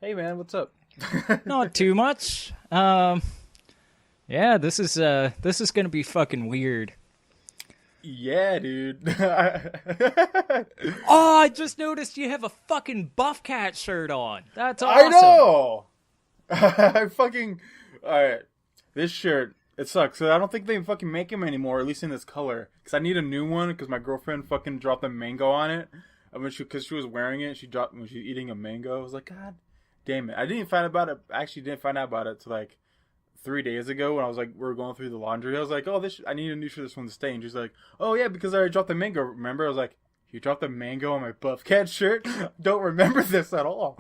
Hey man, what's up? Not too much. Yeah, this is gonna be fucking weird. Yeah, dude. Oh, I just noticed you have a fucking Buff Cat shirt on. That's I awesome. know. I fucking. Alright. This shirt, it sucks. So I don't think they fucking make them anymore, at least in this color. Because I need a new one, because my girlfriend fucking dropped a mango on it. Because she was wearing it, when she was eating a mango. I was like, God damn it. I didn't find out about it. I actually didn't find out about it till like 3 days ago when I was like, we were going through the laundry. I was like, oh, I need a new shirt, this one to stay. And she's like, oh yeah, because I already dropped the mango. Remember? I was like, you dropped the mango on my Buff Cat shirt? Don't remember this at all.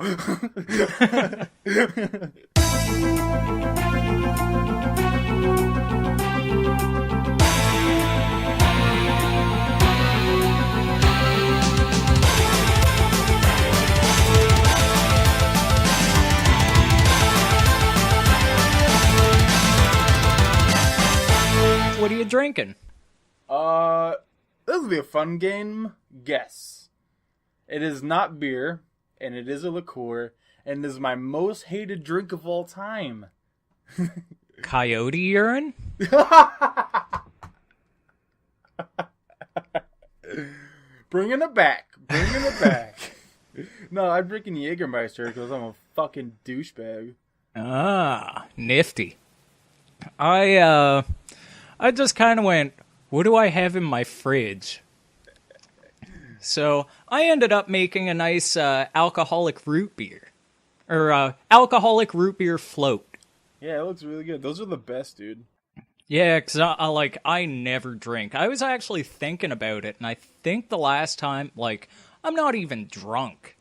What are you drinking? This will be a fun game. Guess. It is not beer, and it is a liqueur, and it is my most hated drink of all time. Coyote urine? Bringing it back. Bringing it back. No, I'm drinking Jägermeister because I'm a fucking douchebag. Ah, nifty. I just kind of went, what do I have in my fridge? So I ended up making a nice alcoholic root beer. Or alcoholic root beer float. Yeah, it looks really good. Those are the best, dude. Yeah, because I never drink. I was actually thinking about it, and I think the last time, I'm not even drunk.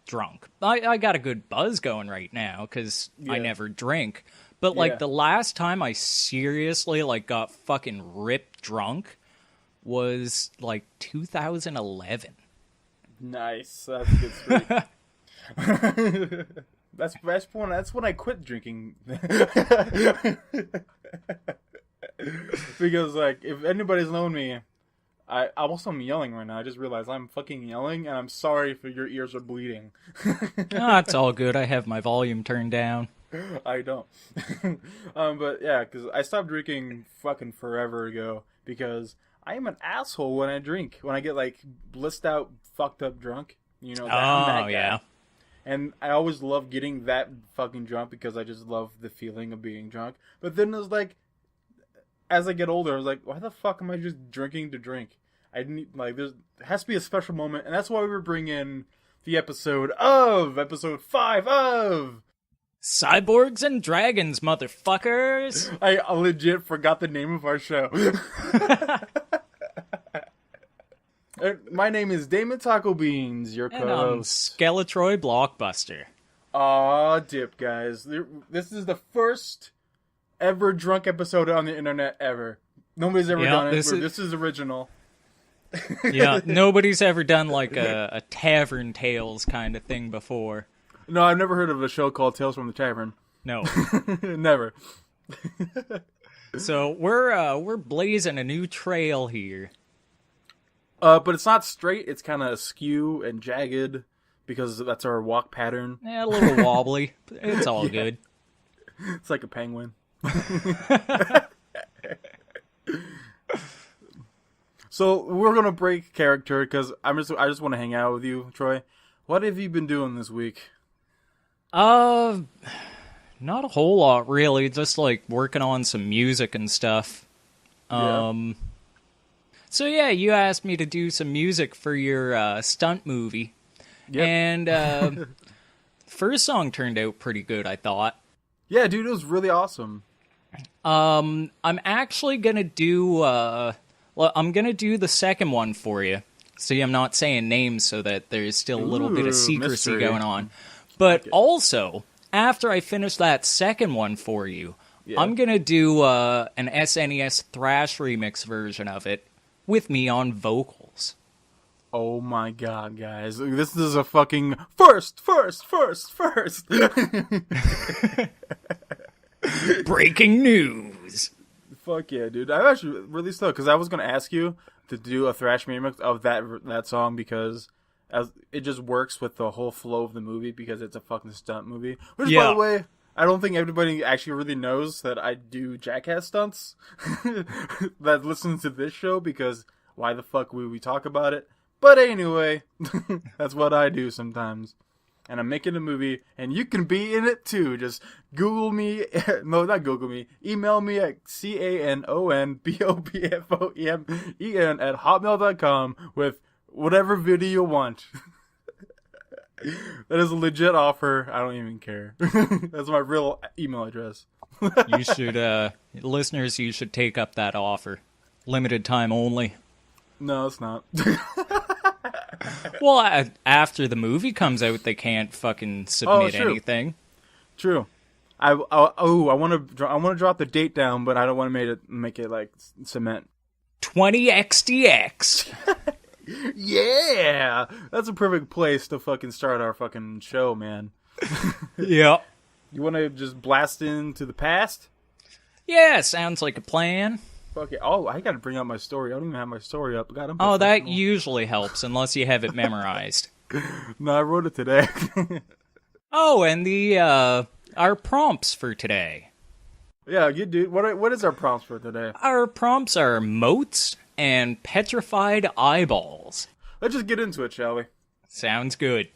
I got a good buzz going right now, because I never drink. But, the last time I seriously, got fucking ripped drunk was, 2011. Nice. That's a good streak. That's when I quit drinking. Because, if anybody's known me, I'm also yelling right now. I just realized I'm fucking yelling, and I'm sorry if your ears are bleeding. It's all good. I have my volume turned down. I don't. But yeah, because I stopped drinking fucking forever ago because I am an asshole when I drink. When I get blissed out, fucked up drunk. I'm that guy. Yeah. And I always love getting that fucking drunk because I just love the feeling of being drunk. But then it's as I get older, I was like, why the fuck am I just drinking to drink? I need there has to be a special moment, and that's why we bring in the episode 5 of Cyborgs and Dragons, motherfuckers! I legit forgot the name of our show. My name is Damon Taco Beans, your And I'm co-host. Skeletroy Blockbuster. Aw, dip, guys. This is the first ever drunk episode on the internet ever. Nobody's ever done it. This is original. Yeah, nobody's ever done a Tavern Tales kind of thing before. No, I've never heard of a show called Tales from the Tavern. No. Never. So we're blazing a new trail here. But it's not straight. It's kind of askew and jagged because that's our walk pattern. Yeah, a little wobbly. It's all good. It's like a penguin. So we're gonna break character because I just want to hang out with you, Troy. What have you been doing this week? Not a whole lot really. Just working on some music and stuff. Yeah. So yeah, you asked me to do some music for your stunt movie. Yep. And first song turned out pretty good, I thought. Yeah, dude, it was really awesome. I'm actually gonna do I'm gonna do the second one for you. See, I'm not saying names so that there's still a little bit of secrecy mystery going on. But also, after I finish that second one for you, I'm gonna do an SNES thrash remix version of it with me on vocals. Oh my god, guys. This is a fucking first! Breaking news! Fuck yeah, dude. I'm actually really stoked, because I was going to ask you to do a thrash remix of that song, because as it just works with the whole flow of the movie because it's a fucking stunt movie. Which, Yeah. by the way, I don't think everybody actually really knows that I do jackass stunts that listens to this show, because why the fuck would we talk about it? But anyway, that's what I do sometimes. And I'm making a movie, and you can be in it too. Just Google me. No, not Google me. Email me at canonbopfoemen@hotmail.com with whatever video you want. That is a legit offer. I don't even care. That's my real email address. You should, listeners, you should take up that offer. Limited time only. No, it's not. Well, after the movie comes out, they can't fucking submit anything. True. I want to drop the date down, but I don't want to make it like cement. 20xdx. Yeah, that's a perfect place to fucking start our fucking show, man. Yep. You want to just blast into the past? Yeah, sounds like a plan. Fuck it. Oh, I got to bring up my story. I don't even have my story up. God, Oh, that usually helps, unless you have it memorized. No, I wrote it today. Oh, and our prompts for today. Yeah, you do. What is our prompts for today? Our prompts are moats and petrified eyeballs. Let's just get into it, shall we? Sounds good.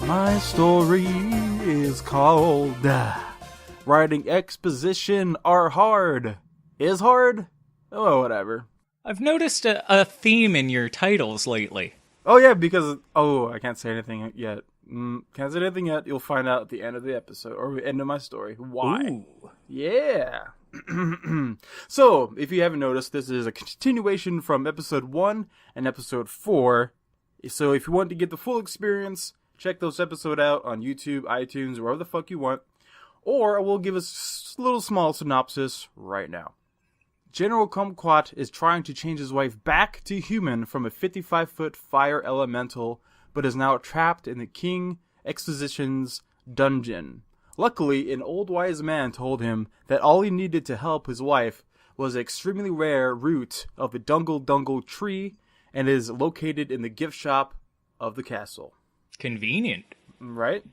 My story is called Writing Exposition Are Hard. Is hard? Oh, whatever. I've noticed a theme in your titles lately. Oh, yeah, because... Oh, I can't say anything yet. Can't say anything yet. You'll find out at the end of the episode, or the end of my story. Why? Ooh. Yeah. So, if you haven't noticed, this is a continuation from episode 1 and episode 4. So, if you want to get the full experience... check those episodes out on YouTube, iTunes, wherever the fuck you want. Or I will give a little small synopsis right now. General Cumquat is trying to change his wife back to human from a 55-foot fire elemental, but is now trapped in the King Exposition's dungeon. Luckily, an old wise man told him that all he needed to help his wife was an extremely rare root of the Dungle Dungle tree, and is located in the gift shop of the castle. Convenient. Right?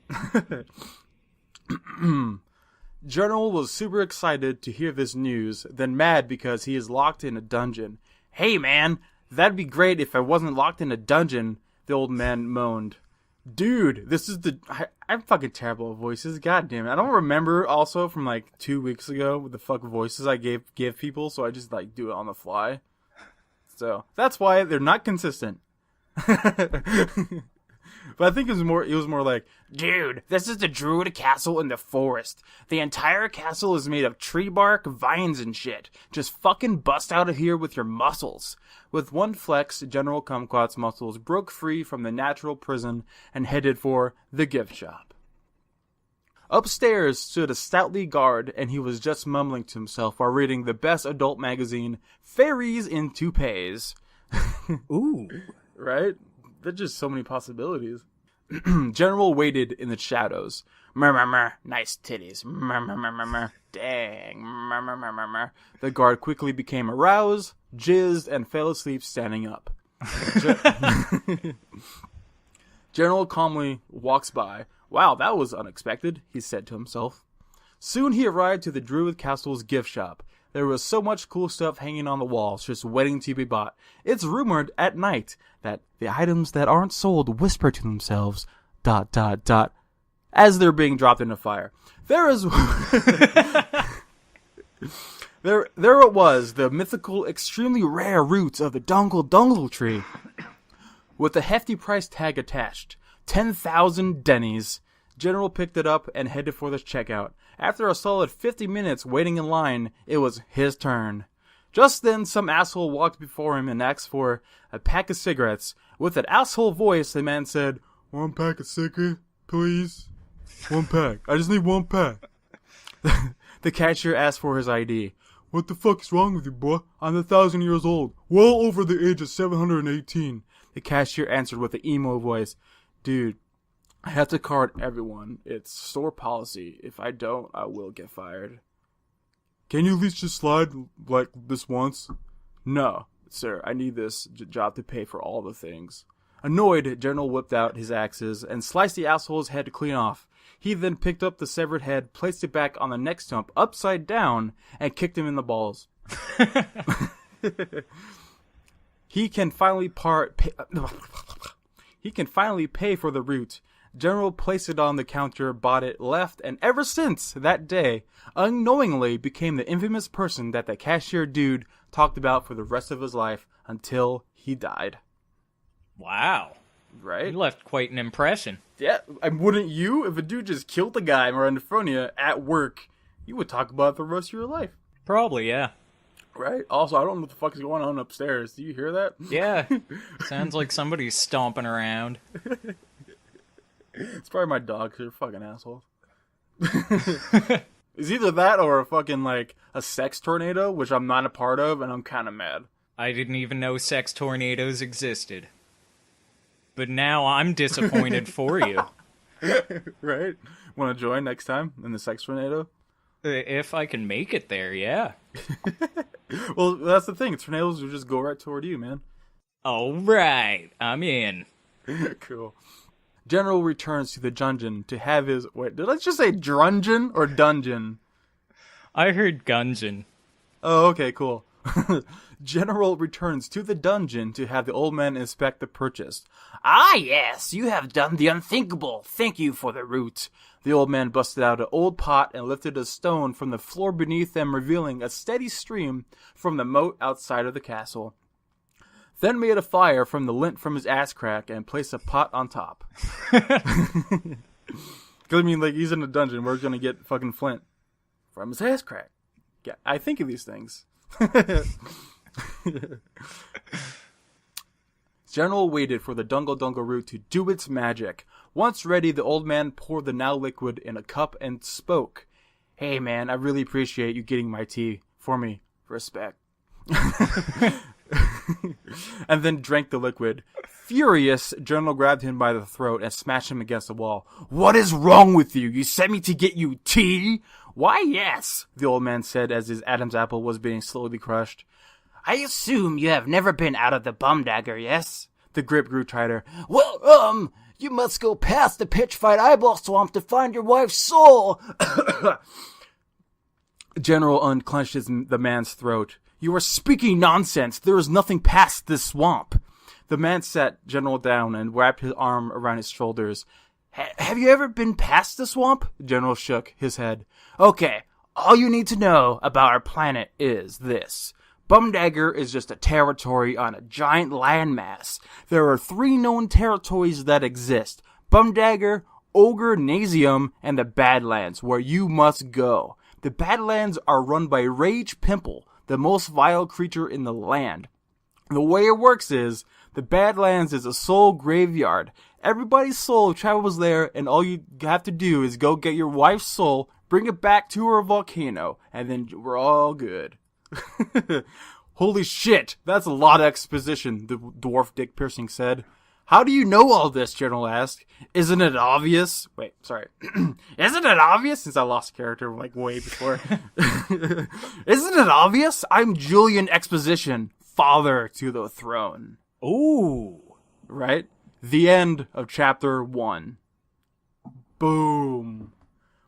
General was super excited to hear this news, then mad because he is locked in a dungeon. Hey man, that'd be great if I wasn't locked in a dungeon, the old man moaned. Dude, this is I'm fucking terrible at voices, god damn it. I don't remember also from like 2 weeks ago with the fuck voices I give people, so I just like do it on the fly. So, that's why they're not consistent. But I think it was more like, dude, this is the druid castle in the forest. The entire castle is made of tree bark, vines, and shit. Just fucking bust out of here with your muscles. With one flex, General Cumquat's muscles broke free from the natural prison and headed for the gift shop. Upstairs stood a stoutly guard, and he was just mumbling to himself while reading the best adult magazine, Fairies in Toupees. Ooh. Right? There's just so many possibilities. General waited in the shadows. Murmur, nice titties. Murmur, dang. Murmur. The guard quickly became aroused, jizzed, and fell asleep standing up. General calmly walks by. Wow, that was unexpected, he said to himself. Soon he arrived to the Druid Castle's gift shop. There was so much cool stuff hanging on the walls, just waiting to be bought. It's rumored at night that the items that aren't sold whisper to themselves, ... as they're being dropped in a fire. There it was, the mythical, extremely rare roots of the Dungle Dungle tree, with a hefty price tag attached. 10,000 dennies. General picked it up and headed for the checkout. After a solid 50 minutes waiting in line, it was his turn. Just then, some asshole walked before him and asked for a pack of cigarettes. With an asshole voice, the man said, 1 pack of cigarette, please? 1 pack. I just need 1 pack. The cashier asked for his ID. What the fuck is wrong with you, boy? I'm 1,000 years old. Well over the age of 718. The cashier answered with an emo voice. Dude, I have to card everyone. It's store policy. If I don't, I will get fired. Can you at least just slide like this once? No, sir. I need this job to pay for all the things. Annoyed, General whipped out his axes and sliced the asshole's head clean off. He then picked up the severed head, placed it back on the next stump upside down, and kicked him in the balls. He can finally pay for the root. General placed it on the counter, bought it, left, and ever since that day, unknowingly became the infamous person that the cashier dude talked about for the rest of his life until he died. Wow. Right? You left quite an impression. Yeah, wouldn't you? If a dude just killed a guy right in front of you at work, you would talk about it the rest of your life. Probably, yeah. Right? Also, I don't know what the fuck is going on upstairs. Do you hear that? Yeah. Sounds like somebody's stomping around. It's probably my dog, 'cause they're fucking assholes. It's either that or a fucking, like, a sex tornado, which I'm not a part of, and I'm kind of mad. I didn't even know sex tornadoes existed. But now I'm disappointed for you. Right? Want to join next time in the sex tornado? If I can make it there, yeah. Well, that's the thing. Tornadoes will just go right toward you, man. Alright, I'm in. Cool. General returns to the dungeon to have his... Wait, did I just say drungeon or dungeon? I heard gungeon. Oh, okay, cool. General returns to the dungeon to have the old man inspect the purchase. Ah, yes, you have done the unthinkable. Thank you for the root. The old man busted out an old pot and lifted a stone from the floor beneath them, revealing a steady stream from the moat outside of the castle. Then made a fire from the lint from his ass crack and placed a pot on top. Because, I mean, like, he's in a dungeon. We're going to get fucking flint from his ass crack. Yeah, I think of these things. General waited for the Dungle root to do its magic. Once ready, the old man poured the now liquid in a cup and spoke. Hey, man, I really appreciate you getting my tea for me. Respect. And then drank the liquid. Furious, General grabbed him by the throat and smashed him against the wall. What is wrong with you? You sent me to get you tea? Why, yes, the old man said as his Adam's apple was being slowly crushed. I assume you have never been out of the bum dagger, yes? The grip grew tighter. Well, you must go past the Petrified Eyballs swamp to find your wife's soul. General unclenched the man's throat. You are speaking nonsense. There is nothing past this swamp. The man sat General down and wrapped his arm around his shoulders. Have you ever been past the swamp? General shook his head. Okay, all you need to know about our planet is this. Bumdagger is just a territory on a giant landmass. There are 3 known territories that exist. Bumdagger, Ogre Nasium, and the Badlands, where you must go. The Badlands are run by Rage Pimple, the most vile creature in the land. The way it works is, the Badlands is a soul graveyard. Everybody's soul travels there, and all you have to do is go get your wife's soul, bring it back to her volcano, and then we're all good. Holy shit, that's a lot of exposition, the dwarf dick piercing said. How do you know all this? General asked. Isn't it obvious? Wait, sorry. Isn't it obvious? Since I lost character like way before. Isn't it obvious? I'm Julian Exposition, father to the throne. Ooh. Right? The end of chapter 1. Boom.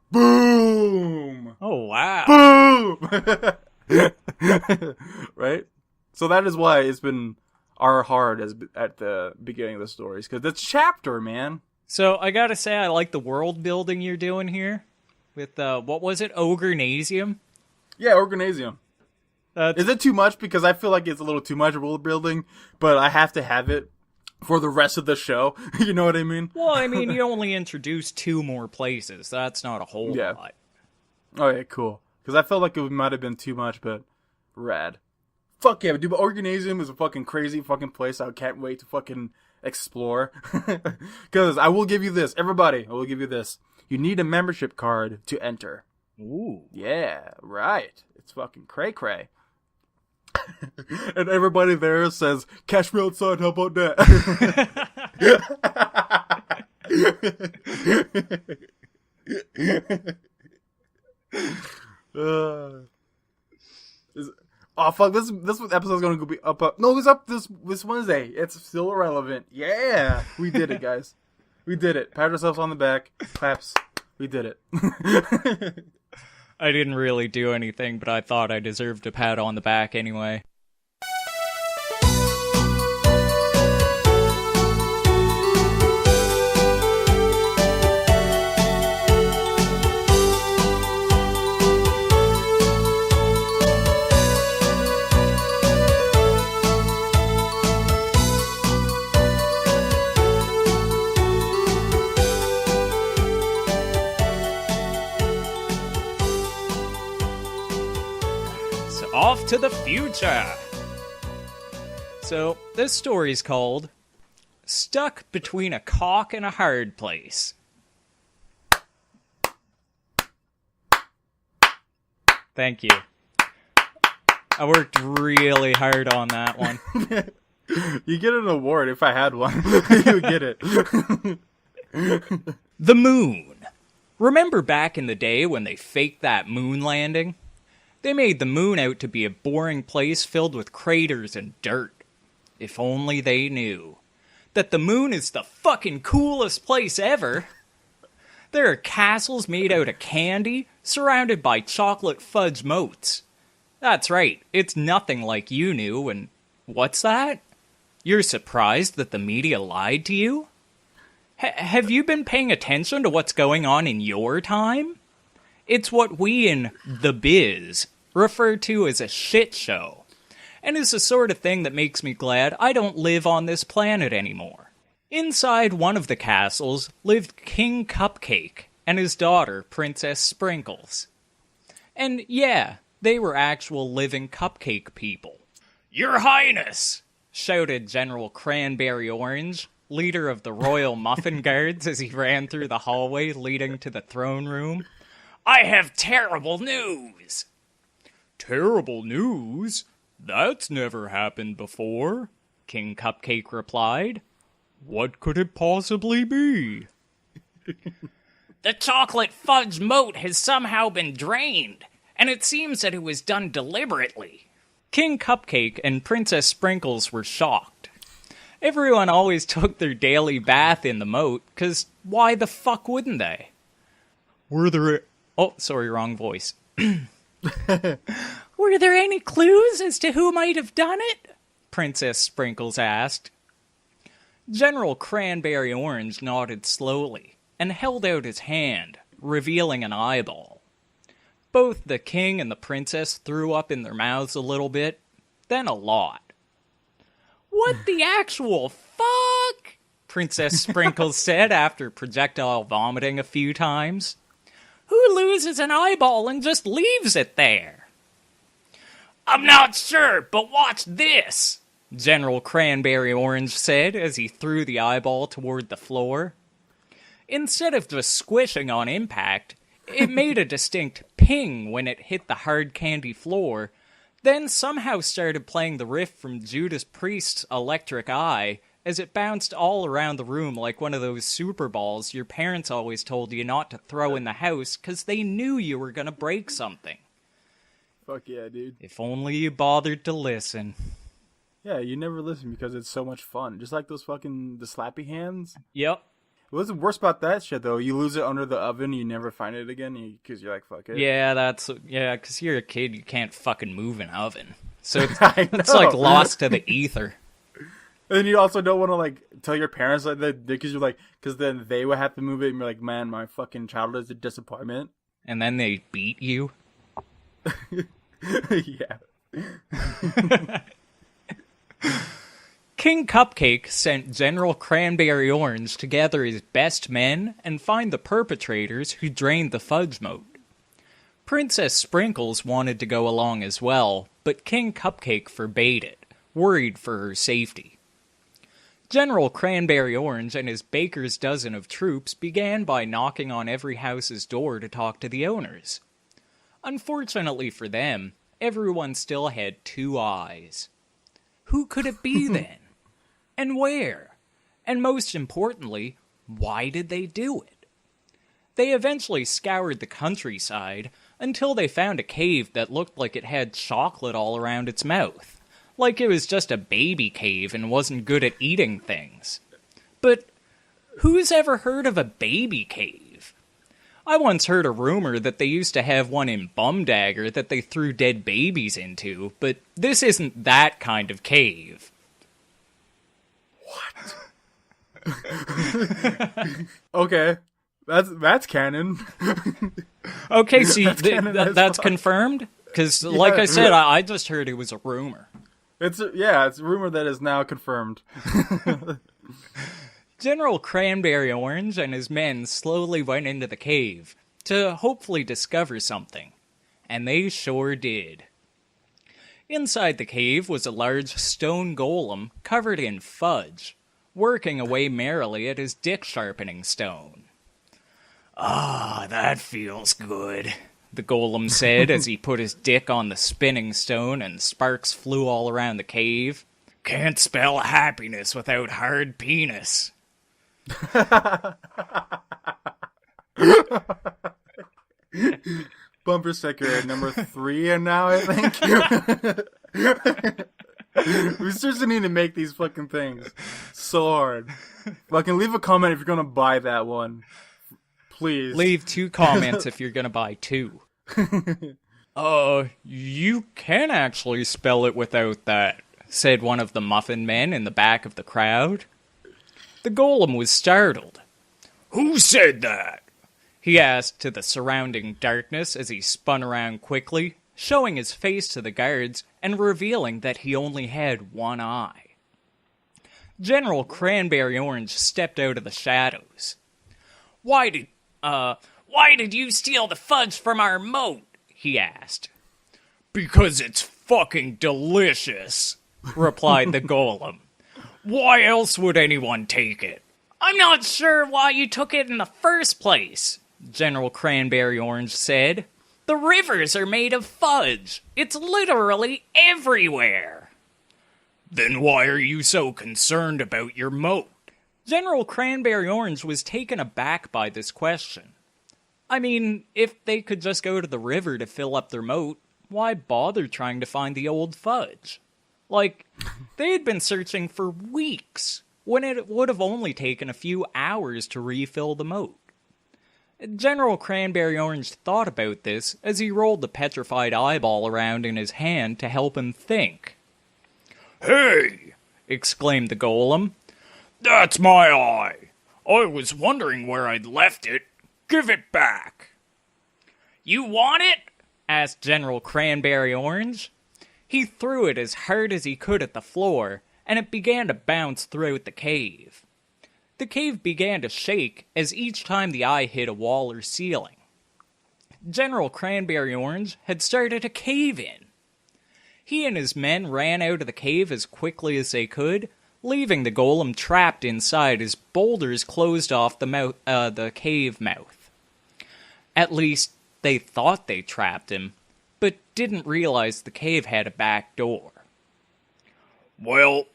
Boom. Oh, wow. Boom. Right? So that is why it's been hard as at the beginning of the stories, because it's chapter, man. So I gotta say, I like the world building you're doing here with what was it, Ogrenasium? Yeah, Organisium. Is it too much? Because I feel like it's a little too much world building, but I have to have it for the rest of the show. You know what I mean? Well, I mean, you only introduced 2 more places. That's not a whole lot. Oh yeah, cool. Because I felt like it might have been too much, but rad. Fuck yeah, dude, but Organisium is a fucking crazy fucking place. I can't wait to fucking explore. Because I will give you this, everybody. I will give you this. You need a membership card to enter. Ooh. Yeah, right. It's fucking cray cray. And everybody there says, "Catch me outside. How about that?" Oh fuck! This episode's gonna be up. No, it's up this Wednesday. It's still irrelevant. Yeah, we did it, guys. We did it. Pat ourselves on the back. Claps. We did it. I didn't really do anything, but I thought I deserved a pat on the back anyway. Off to the future! So, this story's called Stuck Between a Cock and a Hard Place. Thank you. I worked really hard on that one. You get an award if I had one. You get it. The moon. Remember back in the day when they faked that moon landing? They made the moon out to be a boring place filled with craters and dirt. If only they knew that the moon is the fucking coolest place ever. There are castles made out of candy, surrounded by chocolate fudge moats. That's right, it's nothing like you knew, and what's that? You're surprised that the media lied to you? Have you been paying attention to what's going on in your time? It's what we in the biz refer to as a shit show, and is the sort of thing that makes me glad I don't live on this planet anymore. Inside one of the castles lived King Cupcake and his daughter, Princess Sprinkles. And yeah, they were actual living cupcake people. "Your Highness!" shouted General Cranberry Orange, leader of the Royal Muffin Guards, as he ran through the hallway leading to the throne room. "I have terrible news!" "Terrible news? That's never happened before," King Cupcake replied. "What could it possibly be?" "The chocolate fudge moat has somehow been drained, and it seems that it was done deliberately." King Cupcake and Princess Sprinkles were shocked. Everyone always took their daily bath in the moat, 'cause why the fuck wouldn't they? Were there... Oh, sorry, wrong voice. "Were there any clues as to who might have done it?" Princess Sprinkles asked. General Cranberry Orange nodded slowly and held out his hand, revealing an eyeball. Both the king and the princess threw up in their mouths a little bit, then a lot. "What the actual fuck?" Princess Sprinkles said after projectile vomiting a few times. "Who loses an eyeball and just leaves it there?" "I'm not sure, but watch this," General Cranberry Orange said as he threw the eyeball toward the floor. Instead of just squishing on impact, it made a distinct ping when it hit the hard candy floor, then somehow started playing the riff from Judas Priest's Electric Eye as it bounced all around the room like one of those super balls your parents always told you not to throw in the house because they knew you were going to break something. Fuck yeah, dude. If only you bothered to listen. Yeah, you never listen because it's so much fun. Just like those fucking, the slappy hands. Yep. What's the worst about that shit, though? You lose it under the oven, you never find it again because you're like, fuck it. Yeah, because you're a kid, you can't fucking move an oven. So it's like lost to the ether. And you also don't want to, like, tell your parents like that because you're like, because then they would have to move it and you're like, man, my fucking childhood is a disappointment. And then they beat you. Yeah. King Cupcake sent General Cranberry Orange to gather his best men and find the perpetrators who drained the fudge moat. Princess Sprinkles wanted to go along as well, but King Cupcake forbade it, worried for her safety. General Cranberry Orange and his baker's dozen of troops began by knocking on every house's door to talk to the owners. Unfortunately for them, everyone still had 2 eyes. Who could it be then? And where? And most importantly, why did they do it? They eventually scoured the countryside until they found a cave that looked like it had chocolate all around its mouth. Like it was just a baby cave and wasn't good at eating things. But who's ever heard of a baby cave? I once heard a rumor that they used to have one in Bumdagger that they threw dead babies into, but this isn't that kind of cave. What? Okay. That's canon. Okay, see, that's confirmed? Because, like I said, I just heard it was a rumor. It's a rumor that is now confirmed. General Cranberry Orange and his men slowly went into the cave to hopefully discover something. And they sure did. Inside the cave was a large stone golem covered in fudge, working away merrily at his dick-sharpening stone. "Ah, that feels good," the golem said as he put his dick on the spinning stone and sparks flew all around the cave. "Can't spell happiness without hard penis." Bumper sticker number 3 and now, I think. We seriously need to make these fucking things so hard. Fucking leave a comment if you're gonna buy that one. Please. Leave 2 comments if you're gonna buy 2. You can actually spell it without that, said one of the muffin men in the back of the crowd. The golem was startled. "Who said that?" he asked to the surrounding darkness as he spun around quickly, showing his face to the guards and revealing that he only had 1 eye. General Cranberry Orange stepped out of the shadows. Why did you steal the fudge from our moat?" he asked. "Because it's fucking delicious," replied the golem. "Why else would anyone take it?" "I'm not sure why you took it in the first place," General Cranberry Orange said. "The rivers are made of fudge. It's literally everywhere." "Then why are you so concerned about your moat?" General Cranberry Orange was taken aback by this question. I mean, if they could just go to the river to fill up their moat, why bother trying to find the old fudge? Like, they had been searching for weeks, when it would have only taken a few hours to refill the moat. General Cranberry Orange thought about this as he rolled the petrified eyeball around in his hand to help him think. "Hey!" exclaimed the golem. "That's my eye. I was wondering where I'd left it. Give it back." "You want it?" asked General Cranberry Orange. He threw it as hard as he could at the floor, and it began to bounce throughout the cave. The cave began to shake as each time the eye hit a wall or ceiling. General Cranberry Orange had started a cave-in. He and his men ran out of the cave as quickly as they could, leaving the golem trapped inside as boulders closed off the cave mouth. At least, they thought they trapped him, but didn't realize the cave had a back door. "Well,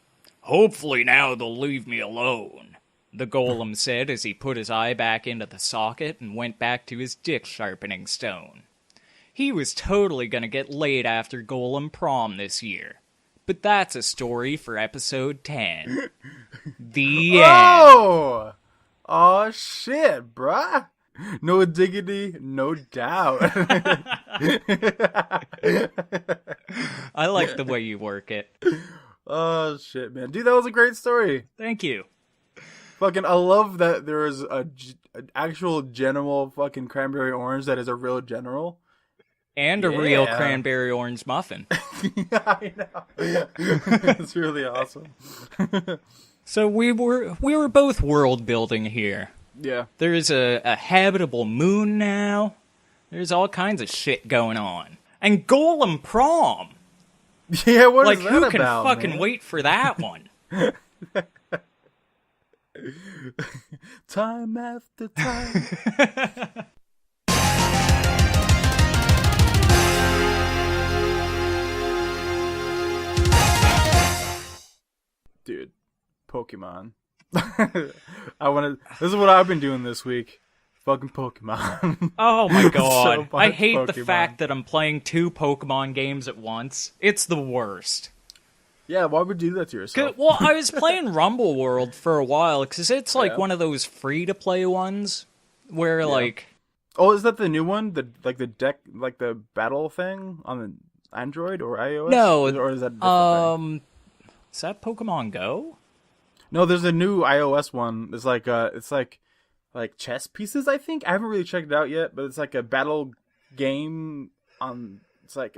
hopefully now they'll leave me alone," the golem said as he put his eye back into the socket and went back to his dick-sharpening stone. He was totally gonna get laid after Golem Prom this year. But that's a story for episode 10. The end. Oh, shit, bruh. No diggity, no doubt. I like the way you work it. Oh, shit, man. Dude, that was a great story. Thank you. Fucking, I love that there is an actual general fucking Cranberry Orange that is a real general. And a real cranberry orange muffin. Yeah, I know. It's really awesome. So we were both world building here. Yeah. There's a habitable moon now. There's all kinds of shit going on. And Golem Prom. Yeah, what is like, that who can about, fucking man? wait for that one? Time after time. Dude, Pokemon. I want to. This is what I've been doing this week. Fucking Pokemon. Oh my god. So I much hate the Pokemon. fact that I'm playing 2 Pokemon games at once. It's the worst. Yeah, why would you do that to yourself? Well, I was playing Rumble World for a while, because it's like Yeah. one of those free-to-play ones, where like... Oh, is that the new one? The deck, like the battle thing on the Android or iOS? No, or is that a different thing? Is that Pokemon Go? No, there's a new iOS one. It's like chess pieces, I think. I haven't really checked it out yet, but it's like a battle game on. It's like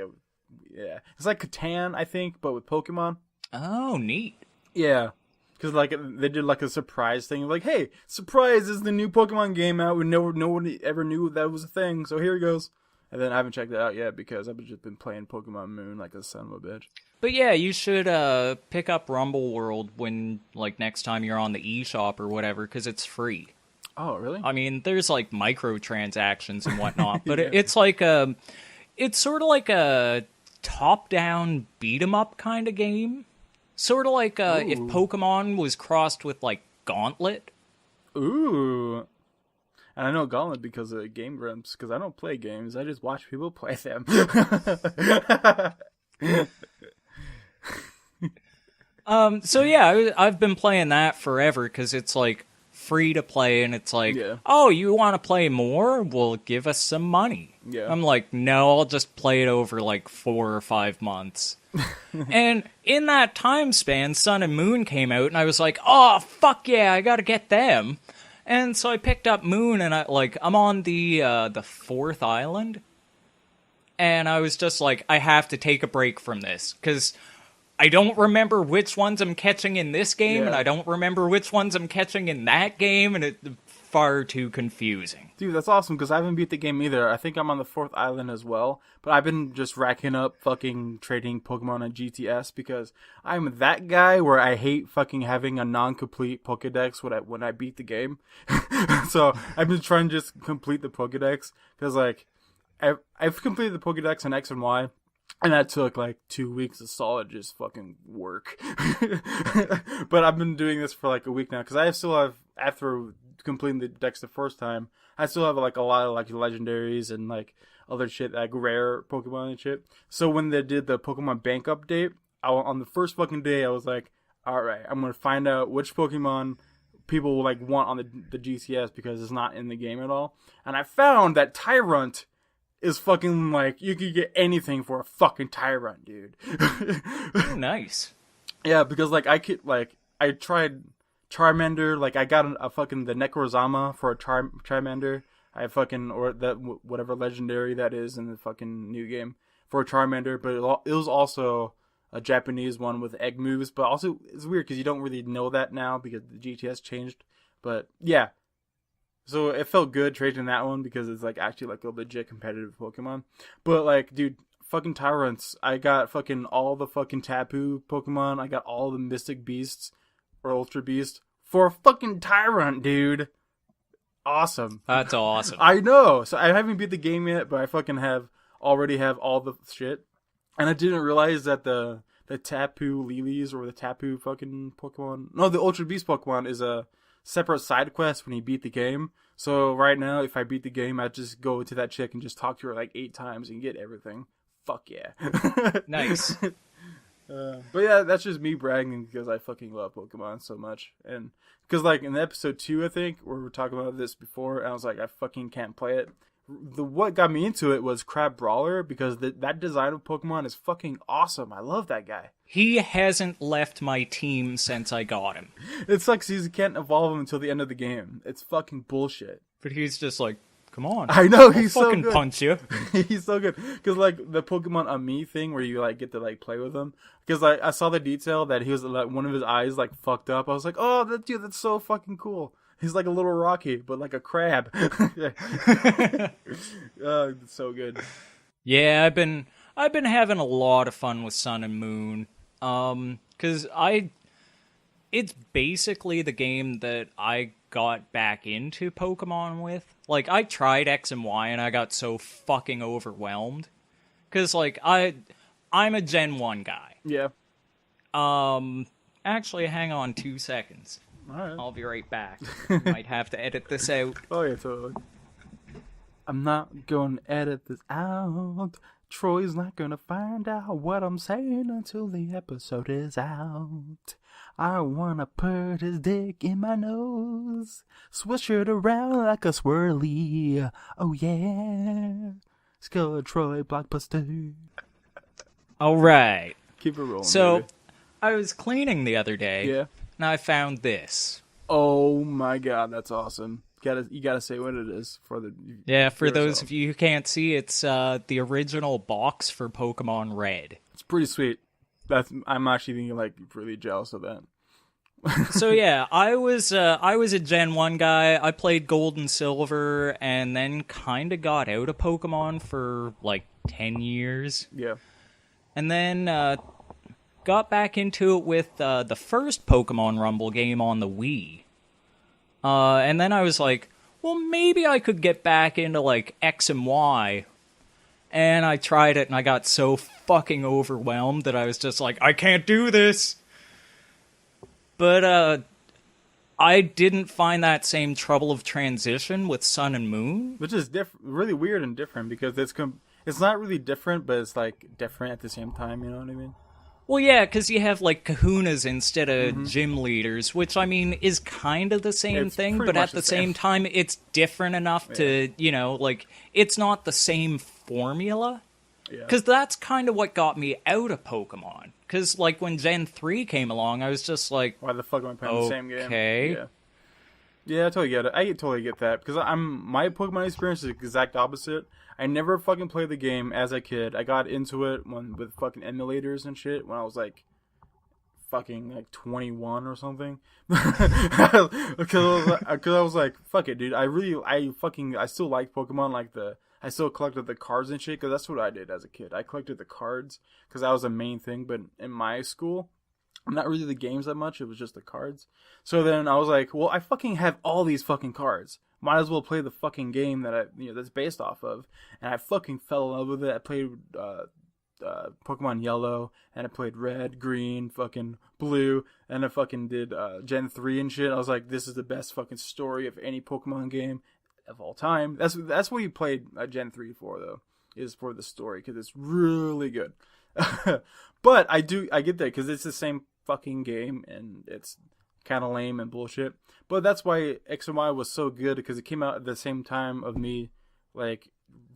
it's like Catan, I think, but with Pokemon. Oh, neat. Yeah, because like they did like a surprise thing, like, hey, surprise! Is the new Pokemon game out? No one ever knew that was a thing, so here it goes. And then I haven't checked it out yet because I've just been playing Pokemon Moon like a son of a bitch. But yeah, you should pick up Rumble World when, like, next time you're on the eShop or whatever, because it's free. Oh, really? I mean, there's like microtransactions and whatnot, but Yeah. it's like it's sort of like a top-down beat-em-up kind of game. Sort of like if Ooh. Pokemon was crossed with like Gauntlet. Ooh. And I know Gauntlet because of Game Grumps, because I don't play games, I just watch people play them. So yeah, I've been playing that forever because it's like free to play, and it's like, Yeah. oh, you want to play more? Well, give us some money. Yeah. I'm like, no, I'll just play it over like 4 or 5 months. And in that time span, Sun and Moon came out, and I was like, oh, fuck yeah, I gotta get them. And so I picked up Moon, and I'm on the 4th island, and I was just like, I have to take a break from this, because I don't remember which ones I'm catching in this game, Yeah. and I don't remember which ones I'm catching in that game, and it's far too confusing. Dude, that's awesome, because I haven't beat the game either. I think I'm on the 4th island as well, but I've been just racking up fucking trading Pokemon on GTS, because I'm that guy where I hate fucking having a non-complete Pokedex when I beat the game. So I've been trying to just complete the Pokedex, because like, I've completed the Pokedex on X and Y, and that took like 2 weeks of solid just fucking work. But I've been doing this for like a week now, because I still have, after completing the dex the first time, I still have like a lot of like legendaries and like other shit, like rare Pokemon and shit. So when they did the Pokemon Bank update, on the first fucking day, I was like, alright, I'm gonna find out which Pokemon people will like want on the GTS, because it's not in the game at all. And I found that Tyrunt is fucking like, you could get anything for a fucking Tyrunt, dude. Nice. Yeah, because like I tried Charmander, like I got a fucking the Necrozama for a Charmander. I fucking, or that whatever legendary that is in the fucking new game for a Charmander, but it was also a Japanese one with egg moves, but also it's weird because you don't really know that now because the GTS changed. But yeah, so it felt good trading that one because it's like actually like a legit competitive Pokemon. But like, dude, fucking Tyrants, I got fucking all the fucking Tapu Pokemon. I got all the Mystic Beasts or Ultra Beast for a fucking Tyrant, dude. Awesome. That's awesome. I know. So I haven't beat the game yet, but I fucking already have all the shit. And I didn't realize that the Tapu Lilies or the Tapu fucking Pokemon, no, the Ultra Beast Pokemon is a separate side quest when you beat the game. So right now, if I beat the game, I just go to that chick and just talk to her like 8 times and get everything. Fuck yeah. Nice. But yeah, that's just me bragging because I fucking love Pokemon so much. And because like in episode 2, I think, where we were talking about this before, and I was like, I fucking can't play it. What got me into it was Crab Brawler, because that design of Pokemon is fucking awesome. I love that guy. He hasn't left my team since I got him. It sucks he can't evolve him until the end of the game. It's fucking bullshit. But he's just like, come on. I know, I'll he's so fucking good. punch you. He's so good. Because like the Pokemon Ami thing where you like get to like play with him. Because like I saw the detail that he was like one of his eyes like fucked up. I was like, oh, that's so fucking cool. He's like a little Rocky, but like a crab. It's so good. Yeah, I've been having a lot of fun with Sun and Moon. 'Cause it's basically the game that I got back into Pokemon with. Like, I tried X and Y and I got so fucking overwhelmed. Because, like, I'm a Gen 1 guy. Yeah. Actually, hang on 2 seconds. Alright. I'll be right back. Might have to edit this out. Oh, yeah, totally. I'm not gonna edit this out. Troy's not gonna find out what I'm saying until the episode is out. I wanna put his dick in my nose, swish it around like a swirly. Oh yeah, Skull Troy blockbuster. All right. Keep it rolling. So, baby. I was cleaning the other day, Yeah. and I found this. Oh my god, that's awesome. You gotta say what it is for the. Yeah, for those of you who can't see, it's the original box for Pokemon Red. It's pretty sweet. I'm actually thinking like really jealous of that. So yeah, I was a Gen 1 guy. I played Gold and Silver, and then kind of got out of Pokemon for like 10 years. Yeah. And then got back into it with the first Pokemon Rumble game on the Wii. And then I was like, well, maybe I could get back into like X and Y. And I tried it, and I got so fucking overwhelmed that I was just like, I can't do this. But I didn't find that same trouble of transition with Sun and Moon. Which is really weird and different because it's not really different, but it's like different at the same time. You know what I mean? Well, yeah, because you have like kahunas instead of gym leaders, which I mean is kind of the same thing, but at the same time, it's different enough to, you know, like it's not the same formula. Because that's kind of what got me out of Pokemon. Because, like, when Gen 3 came along, I was just like, why the fuck am I playing the same game? Okay. Yeah, I totally get it. I totally get that. Because my Pokemon experience is the exact opposite. I never fucking played the game as a kid. I got into it with fucking emulators and shit when I was like fucking like 21 or something. Because I was like, fuck it, dude. I still like Pokemon. I still collected the cards and shit because that's what I did as a kid. I collected the cards because that was the main thing. But in my school, not really the games that much. It was just the cards. So then I was like, well, I fucking have all these fucking cards. Might as well play the fucking game that's based off of. And I fucking fell in love with it. I played Pokemon Yellow, and I played Red, Green, fucking Blue, and I fucking did Gen 3 and shit. I was like, this is the best fucking story of any Pokemon game of all time. That's what you played Gen 3 for, though, is for the story, because it's really good. But I get that, because it's the same fucking game, and it's kind of lame and bullshit. But that's why X and Y was so good, because it came out at the same time of me, like,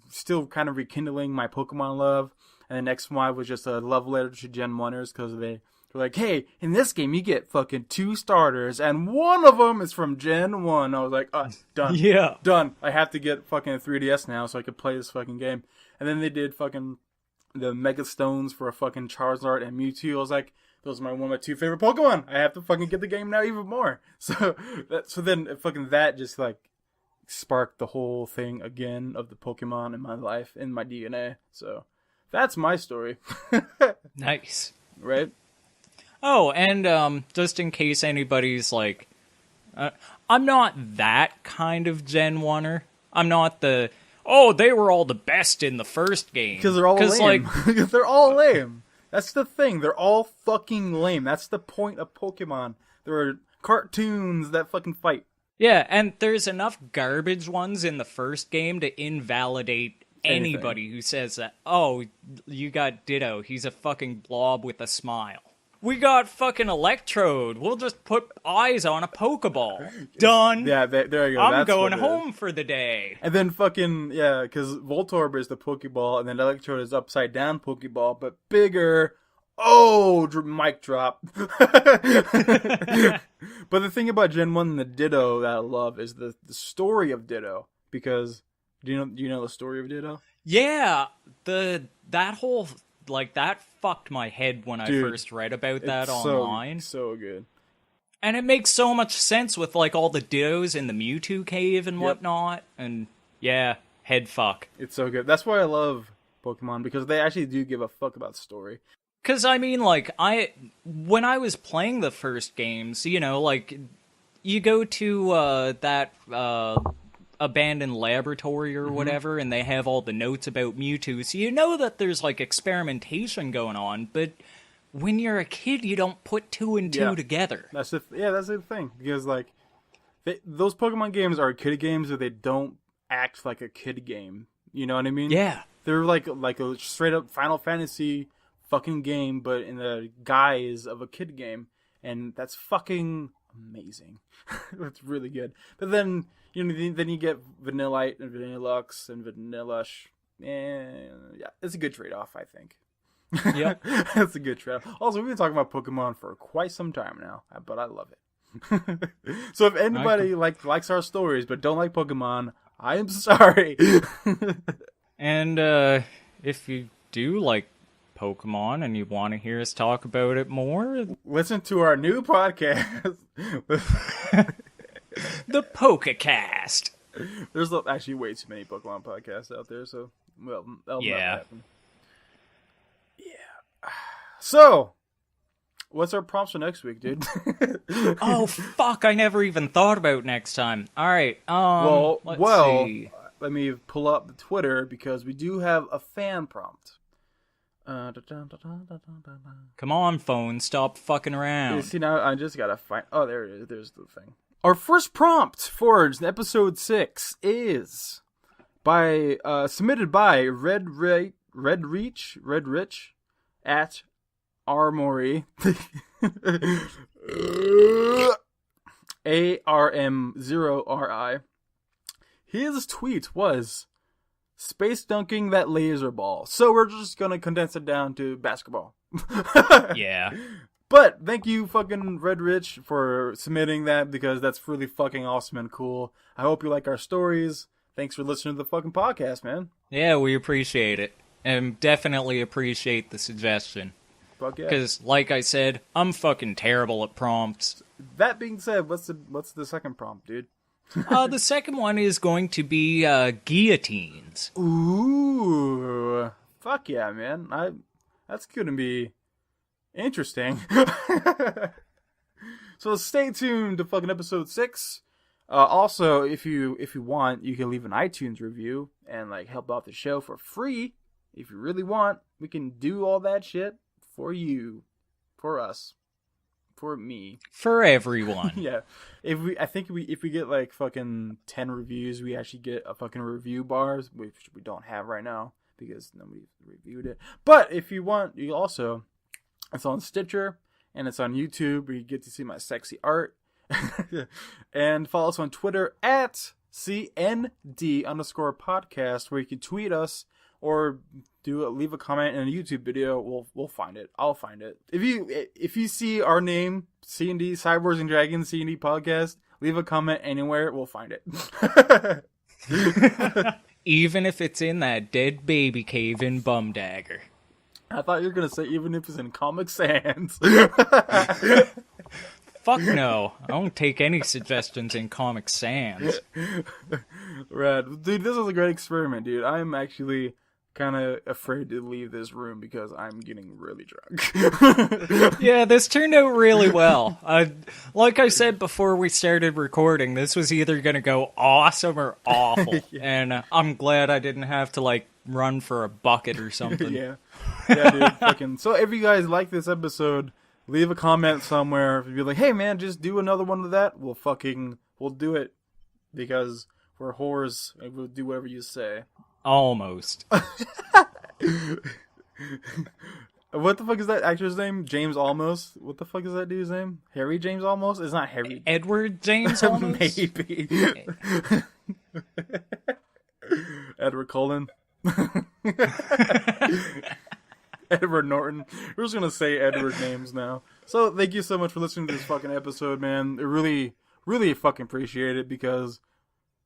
still kind of rekindling my Pokemon love. And then X and Y was just a love letter to Gen 1ers, because they were like, hey, in this game you get fucking 2 starters, and one of them is from Gen 1. I was like, done. Yeah. Done. I have to get fucking a 3DS now so I could play this fucking game. And then they did fucking the Mega Stones for a fucking Charizard and Mewtwo. I was like, those are one of my 2 favorite Pokemon. I have to fucking get the game now even more. So then fucking that just like sparked the whole thing again of the Pokemon in my life, in my DNA. So that's my story. Nice. Right? Oh, and just in case anybody's like, I'm not that kind of Gen 1er. I'm not they were all the best in the first game. Because they're all lame. Because they're all lame. That's the thing. They're all fucking lame. That's the point of Pokemon. There are cartoons that fucking fight. Yeah, and there's enough garbage ones in the first game to invalidate anybody who says that, oh, you got Ditto. He's a fucking blob with a smile. We got fucking Electrode. We'll just put eyes on a Pokeball. Done. Yeah, there you go. I'm going home for the day. And then fucking, yeah, because Voltorb is the Pokeball, and then Electrode is upside down Pokeball, but bigger. Oh, mic drop. But the thing about Gen 1 and the Ditto that I love is the story of Ditto. Because, do you know the story of Ditto? Yeah, that whole, like, that fucked my head when I first read about that online. So good. And it makes so much sense with, like, all the Dittos in the Mewtwo cave and whatnot. And, yeah, head fuck. It's so good. That's why I love Pokemon, because they actually do give a fuck about story. Because, I mean, like, when I was playing the first games, you know, like, you go to that abandoned laboratory or whatever, and they have all the notes about Mewtwo, so you know that there's, like, experimentation going on, but when you're a kid, you don't put two and two together. That's the thing, because, like, those Pokemon games are kid games, but they don't act like a kid game. You know what I mean? Yeah. They're like a straight up Final Fantasy fucking game, but in the guise of a kid game, and that's fucking amazing. That's really good. But then, you know, then you get Vanillite and Vanillux and Vanillash, and yeah, it's a good trade-off, I think. Yeah. That's a good trade-off. Also, we've been talking about Pokemon for quite some time now, but I love it. So if anybody likes our stories but don't like Pokemon, I am sorry. And if you do like Pokemon and you want to hear us talk about it more, listen to our new podcast. the PokeCast. There's actually way too many Pokemon podcasts out there, so that'll never happen. Yeah. So, what's our prompts for next week, dude? Oh fuck! I never even thought about next time. All right. Let's see. Let me pull up the Twitter because we do have a fan prompt. Come on, phone, stop fucking around. You see, now I just gotta find. Oh, there it is. There's the thing. Our first prompt for episode 6 is submitted by Red Rich at Armory ARM0RI. His tweet was space dunking that laser ball. So we're just gonna condense it down to basketball. Yeah. But thank you, fucking Red Rich, for submitting that because that's really fucking awesome and cool. I hope you like our stories. Thanks for listening to the fucking podcast, man. Yeah, we appreciate it. And definitely appreciate the suggestion. Fuck yeah. Because, like I said, I'm fucking terrible at prompts. That being said, what's the second prompt, dude? The second one is going to be guillotines. Ooh. Fuck yeah, man. That's gonna be interesting. So stay tuned to fucking episode 6. Also, if you want, you can leave an iTunes review and like help out the show for free. If you really want, we can do all that shit for you, for us, for me, for everyone. Yeah. If we get like fucking 10 reviews, we actually get a fucking review bar, which we don't have right now because nobody reviewed it. But if you want, you also, it's on Stitcher and it's on YouTube where you get to see my sexy art. And follow us on Twitter at CND_podcast, where you can tweet us or leave a comment in a YouTube video. We'll find it. I'll find it. If you see our name, C&D Cybors and Dragons C&D podcast, leave a comment anywhere. We'll find it. Even if it's in that dead baby cave in Bumdagger. I thought you were gonna say even if it's in Comic Sans. Fuck no. I don't take any suggestions in Comic Sans. Rad. Dude, this was a great experiment, dude. I'm actually kind of afraid to leave this room because I'm getting really drunk. Yeah, this turned out really well. Like I said before we started recording, this was either going to go awesome or awful. Yeah. And I'm glad I didn't have to, like, run for a bucket or something. Yeah, dude. Fucking. So if you guys like this episode, leave a comment somewhere. If you're like, hey man, just do another one of that, we'll do it because we're whores and we'll do whatever you say. Almost. What the fuck is that actor's name? James Almost? What the fuck is that dude's name? Harry James Almost? It's not Harry. Edward James Almost? Maybe. Edward Cullen. Edward Norton. We're just gonna say Edward names now. So thank you so much for listening to this fucking episode, man. I really, really fucking appreciate it because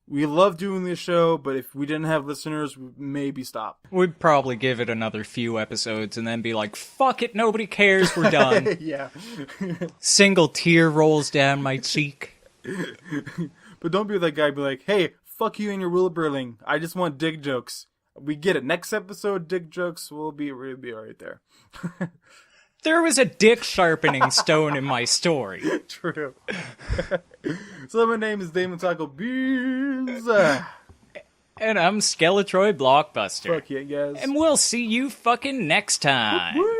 we love doing this show, but if we didn't have listeners, we'd maybe stop. We'd probably give it another few episodes and then be like, fuck it, nobody cares, we're done. Yeah. Single tear rolls down my cheek. But don't be that guy, be like, hey, fuck you and your Wilburling. I just want dick jokes. We get it. Next episode, dick jokes will be right there. There was a dick sharpening stone in my story. True. So my name is Damon Taco Beans. And I'm Skeletroid Blockbuster. Fuck yeah, guys. And we'll see you fucking next time. Woo!